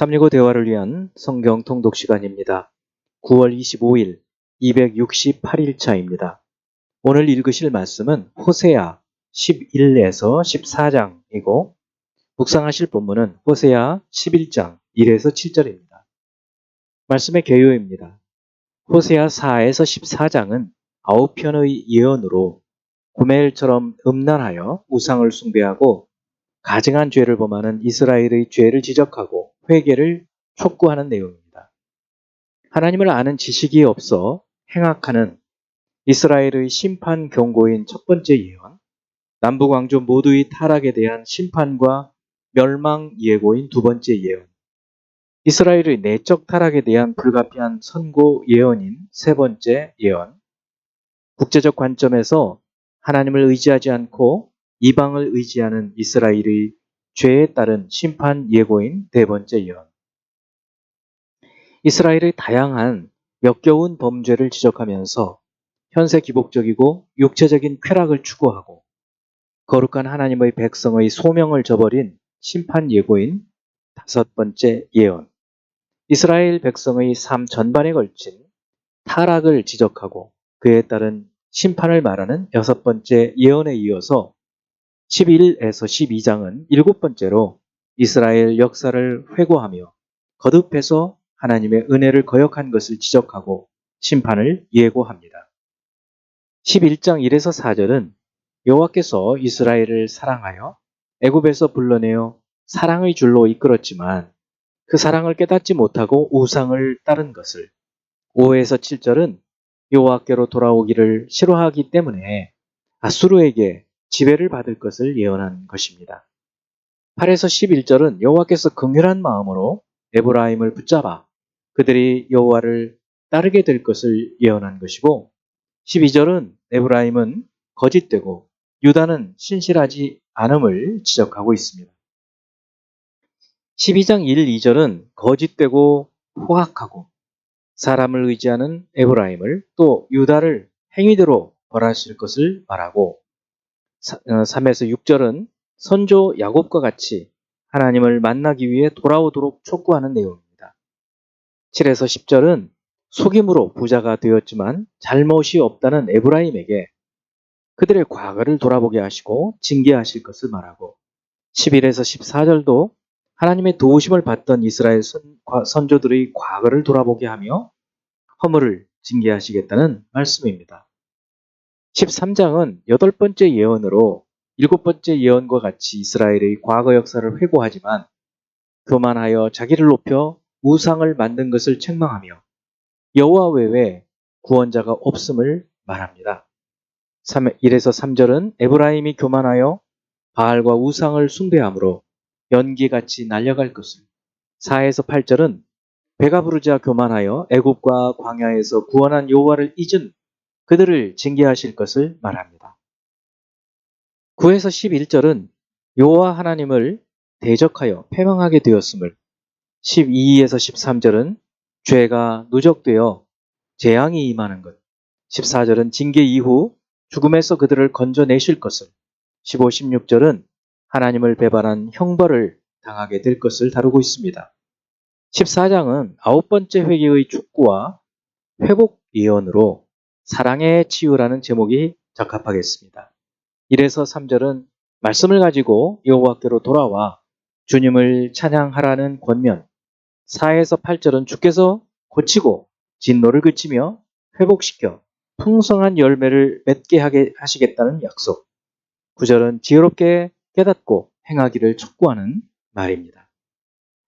365 대화를 위한 성경 통독 시간입니다. 9월 25일 268일차입니다. 오늘 읽으실 말씀은 호세아 11에서 14장이고 묵상하실 본문은 호세아 11장 1에서 7절입니다. 말씀의 개요입니다. 호세아 4에서 14장은 9편의 예언으로 고멜처럼 음란하여 우상을 숭배하고 가증한 죄를 범하는 이스라엘의 죄를 지적하고 회개를 촉구하는 내용입니다. 하나님을 아는 지식이 없어 행악하는 이스라엘의 심판 경고인 첫 번째 예언, 남북 왕조 모두의 타락에 대한 심판과 멸망 예고인 두 번째 예언, 이스라엘의 내적 타락에 대한 불가피한 선고 예언인 세 번째 예언, 국제적 관점에서 하나님을 의지하지 않고 이방을 의지하는 이스라엘의 죄에 따른 심판 예고인 네 번째 예언. 이스라엘의 다양한 역겨운 범죄를 지적하면서 현세 기복적이고 육체적인 쾌락을 추구하고 거룩한 하나님의 백성의 소명을 저버린 심판 예고인 다섯 번째 예언. 이스라엘 백성의 삶 전반에 걸친 타락을 지적하고 그에 따른 심판을 말하는 여섯 번째 예언에 이어서 11에서 12장은 일곱 번째로 이스라엘 역사를 회고하며 거듭해서 하나님의 은혜를 거역한 것을 지적하고 심판을 예고합니다. 11장 1에서 4절은 여호와께서 이스라엘을 사랑하여 애굽에서 불러내어 사랑의 줄로 이끌었지만 그 사랑을 깨닫지 못하고 우상을 따른 것을, 5에서 7절은 여호와께로 돌아오기를 싫어하기 때문에 아수르에게 지배를 받을 것을 예언한 것입니다. 8에서 11절은 여호와께서 긍휼한 마음으로 에브라임을 붙잡아 그들이 여호와를 따르게 될 것을 예언한 것이고, 12절은 에브라임은 거짓되고 유다는 신실하지 않음을 지적하고 있습니다. 12장 1, 2절은 거짓되고 호악하고 사람을 의지하는 에브라임을 또 유다를 행위대로 벌하실 것을 말하고, 3에서 6절은 선조 야곱과 같이 하나님을 만나기 위해 돌아오도록 촉구하는 내용입니다. 7에서 10절은 속임으로 부자가 되었지만 잘못이 없다는 에브라임에게 그들의 과거를 돌아보게 하시고 징계하실 것을 말하고, 11에서 14절도 하나님의 도우심을 받던 이스라엘 선조들의 과거를 돌아보게 하며 허물을 징계하시겠다는 말씀입니다. 13장은 여덟 번째 예언으로 일곱 번째 예언과 같이 이스라엘의 과거 역사를 회고하지만 교만하여 자기를 높여 우상을 만든 것을 책망하며 여호와 외에 구원자가 없음을 말합니다. 1에서 3절은 에브라임이 교만하여 바알과 우상을 숭배하므로 연기같이 날려갈 것을, 4에서 8절은 배가 부르자 교만하여 애굽과 광야에서 구원한 여호와를 잊은 그들을 징계하실 것을 말합니다. 9에서 11절은 여호와 하나님을 대적하여 패망하게 되었음을, 12에서 13절은 죄가 누적되어 재앙이 임하는 것, 14절은 징계 이후 죽음에서 그들을 건져내실 것을, 15, 16절은 하나님을 배반한 형벌을 당하게 될 것을 다루고 있습니다. 14장은 아홉 번째 회개의 촉구와 회복 예언으로 사랑의 치유라는 제목이 적합하겠습니다. 1에서 3절은 말씀을 가지고 여호와께로 돌아와 주님을 찬양하라는 권면, 4에서 8절은 주께서 고치고 진노를 그치며 회복시켜 풍성한 열매를 맺게 하게 하시겠다는 약속, 9절은 지혜롭게 깨닫고 행하기를 촉구하는 말입니다.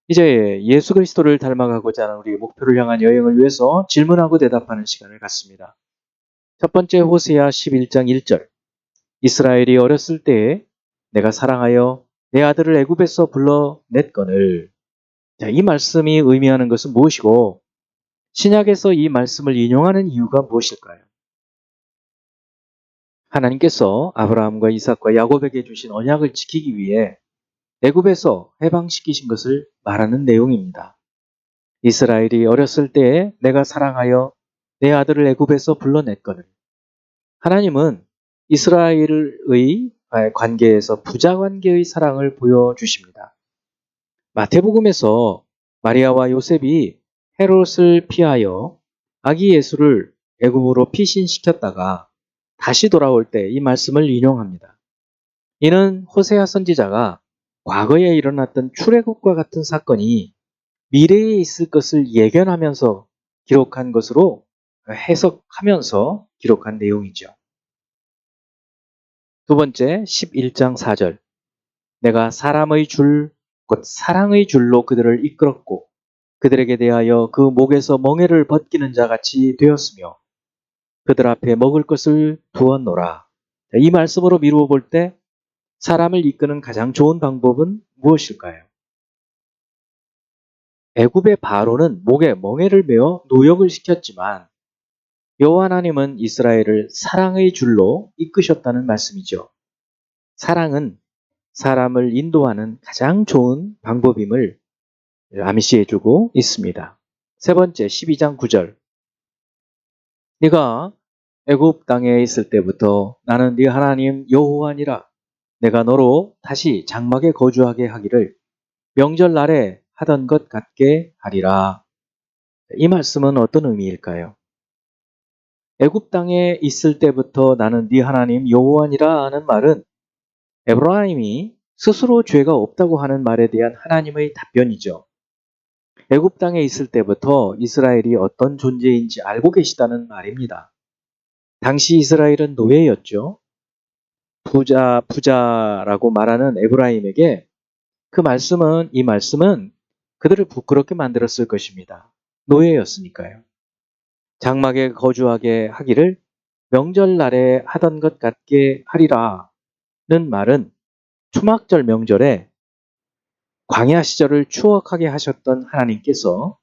이제 예수 그리스도를 닮아가고자 하는 우리의 목표를 향한 여행을 위해서 질문하고 대답하는 시간을 갖습니다. 첫 번째 호세아 11장 1절. 이스라엘이 어렸을 때에 내가 사랑하여 내 아들을 애굽에서 불러냈거늘. 자, 이 말씀이 의미하는 것은 무엇이고 신약에서 이 말씀을 인용하는 이유가 무엇일까요? 하나님께서 아브라함과 이삭과 야곱에게 주신 언약을 지키기 위해 애굽에서 해방시키신 것을 말하는 내용입니다. 이스라엘이 어렸을 때에 내가 사랑하여 내 아들을 애굽에서 불러냈거늘. 하나님은 이스라엘의 관계에서 부자 관계의 사랑을 보여주십니다. 마태복음에서 마리아와 요셉이 헤롯을 피하여 아기 예수를 애굽으로 피신시켰다가 다시 돌아올 때 이 말씀을 인용합니다. 이는 호세아 선지자가 과거에 일어났던 출애굽과 같은 사건이 미래에 있을 것을 예견하면서 기록한 것으로 해석하면서 기록한 내용이죠. 두 번째 11장 4절. 내가 사람의 줄, 곧 사랑의 줄로 그들을 이끌었고 그들에게 대하여 그 목에서 멍에를 벗기는 자 같이 되었으며 그들 앞에 먹을 것을 두었노라. 이 말씀으로 미루어 볼 때 사람을 이끄는 가장 좋은 방법은 무엇일까요? 애굽의 바로는 목에 멍에를 메어 노역을 시켰지만 여호와 하나님은 이스라엘을 사랑의 줄로 이끄셨다는 말씀이죠. 사랑은 사람을 인도하는 가장 좋은 방법임을 암시해주고 있습니다. 세 번째 12장 9절. 네가 애굽 땅에 있을 때부터 나는 네 하나님 여호와니라. 내가 너로 다시 장막에 거주하게 하기를 명절날에 하던 것 같게 하리라. 이 말씀은 어떤 의미일까요? 애굽 땅에 있을 때부터 나는 네 하나님 여호와니라 하는 말은 에브라임이 스스로 죄가 없다고 하는 말에 대한 하나님의 답변이죠. 애굽 땅에 있을 때부터 이스라엘이 어떤 존재인지 알고 계시다는 말입니다. 당시 이스라엘은 노예였죠. 부자라고 말하는 에브라임에게 이 말씀은 그들을 부끄럽게 만들었을 것입니다. 노예였으니까요. 장막에 거주하게 하기를 명절날에 하던 것 같게 하리라는 말은 초막절 명절에 광야 시절을 추억하게 하셨던 하나님께서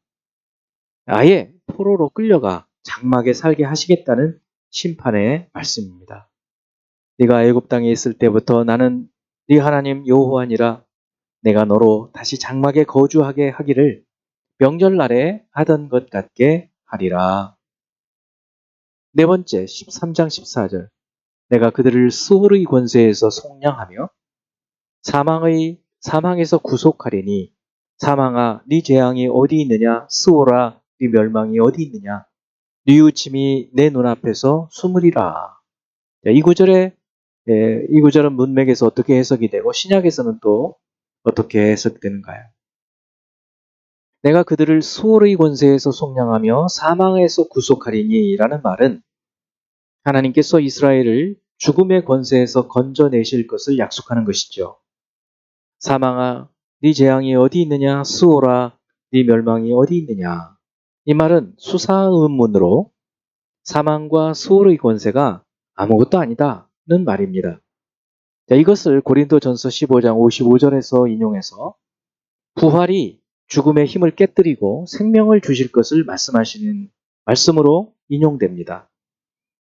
아예 포로로 끌려가 장막에 살게 하시겠다는 심판의 말씀입니다. 네가 애굽 땅에 있을 때부터 나는 네 하나님 여호와니라. 내가 너로 다시 장막에 거주하게 하기를 명절날에 하던 것 같게 하리라. 네 번째 13장 14절. 내가 그들을 수월의 권세에서 속량하며 사망에서 구속하리니 사망아 네 재앙이 어디 있느냐, 수월아 네 멸망이 어디 있느냐, 뉘우침이 내 눈앞에서 숨으리라. 이 구절은 문맥에서 어떻게 해석이 되고 신약에서는 또 어떻게 해석되는가요? 내가 그들을 수월의 권세에서 속량하며 사망에서 구속하리니 라는 말은 하나님께서 이스라엘을 죽음의 권세에서 건져내실 것을 약속하는 것이죠. 사망아 네 재앙이 어디 있느냐, 수월아 네 멸망이 어디 있느냐. 이 말은 수사의문으로 사망과 수월의 권세가 아무것도 아니다는 말입니다. 자, 이것을 고린도전서 15장 55절에서 인용해서 부활이 죽음의 힘을 깨뜨리고 생명을 주실 것을 말씀하시는 말씀으로 인용됩니다.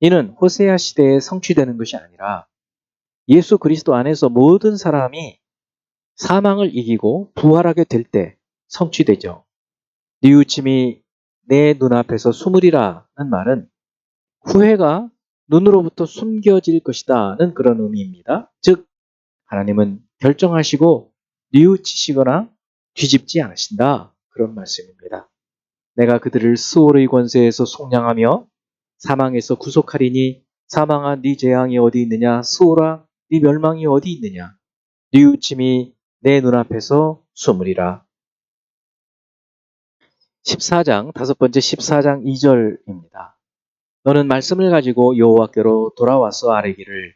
이는 호세아 시대에 성취되는 것이 아니라 예수 그리스도 안에서 모든 사람이 사망을 이기고 부활하게 될 때 성취되죠. 뉘우침이 내 눈앞에서 숨으리라는 말은 후회가 눈으로부터 숨겨질 것이다는 그런 의미입니다. 즉 하나님은 결정하시고 뉘우치시거나 뒤집지 않으신다. 그런 말씀입니다. 내가 그들을 수월의 권세에서 속량하며 사망에서 구속하리니 사망아 네 재앙이 어디 있느냐, 수월아 네 멸망이 어디 있느냐, 뉘우침이 내 눈앞에서 숨으리라. 14장 다섯 번째 14장 2절입니다. 너는 말씀을 가지고 여호와께로 돌아와서 아뢰기를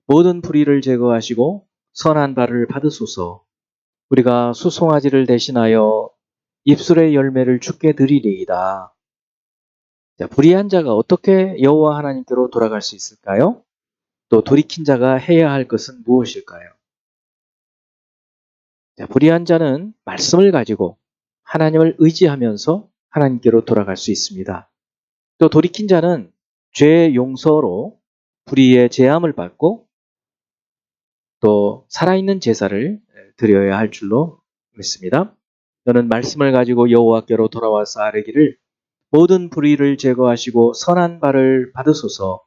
모든 불의를 제거하시고 선한 바를 받으소서. 우리가 수송아지를 대신하여 입술의 열매를 주께 드리리이다. 자, 불의한 자가 어떻게 여호와 하나님께로 돌아갈 수 있을까요? 또 돌이킨 자가 해야 할 것은 무엇일까요? 자, 불의한 자는 말씀을 가지고 하나님을 의지하면서 하나님께로 돌아갈 수 있습니다. 또 돌이킨 자는 죄의 용서로 불의의 제함을 받고 또 살아있는 제사를 드려야 할 줄로 믿습니다. 너는 말씀을 가지고 여호와께로 돌아와서 아뢰기를 모든 불의를 제거하시고 선한 바를 받으소서.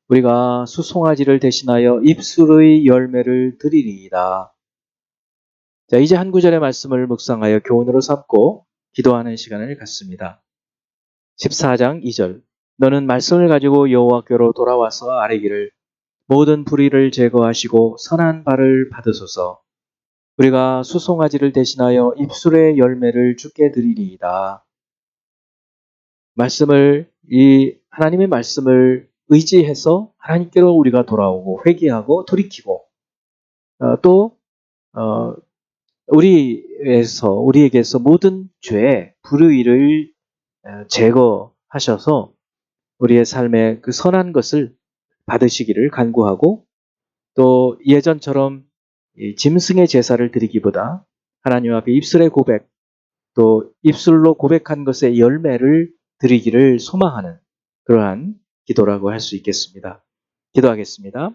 우리가 수송아지를 대신하여 입술의 열매를 드리리이다. 자, 이제 한 구절의 말씀을 묵상하여 교훈으로 삼고 기도하는 시간을 갖습니다. 14장 2절 너는 말씀을 가지고 여호와께로 돌아와서 아뢰기를 모든 불의를 제거하시고 선한 발을 받으소서. 우리가 수송아지를 대신하여 입술의 열매를 주께 드리리이다. 이 하나님의 말씀을 의지해서 하나님께로 우리가 돌아오고 회개하고 돌이키고 또 우리에게서 모든 죄, 불의를 제거하셔서 우리의 삶에 그 선한 것을 받으시기를 간구하고 또 예전처럼 짐승의 제사를 드리기보다 하나님 앞에 입술의 고백 또 입술로 고백한 것의 열매를 드리기를 소망하는 그러한 기도라고 할 수 있겠습니다. 기도하겠습니다.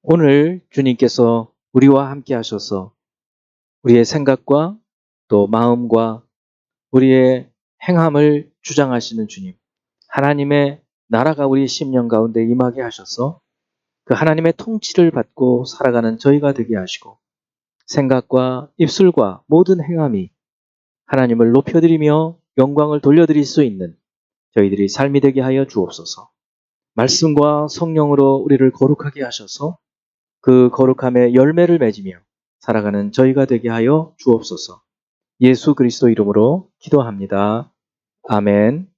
오늘 주님께서 우리와 함께 하셔서 우리의 생각과 또 마음과 우리의 행함을 주장하시는 주님, 하나님의 나라가 우리 심령 가운데 임하게 하셔서 그 하나님의 통치를 받고 살아가는 저희가 되게 하시고 생각과 입술과 모든 행함이 하나님을 높여드리며 영광을 돌려드릴 수 있는 저희들이 삶이 되게 하여 주옵소서. 말씀과 성령으로 우리를 거룩하게 하셔서 그 거룩함의 열매를 맺으며 살아가는 저희가 되게 하여 주옵소서. 예수 그리스도 이름으로 기도합니다. 아멘.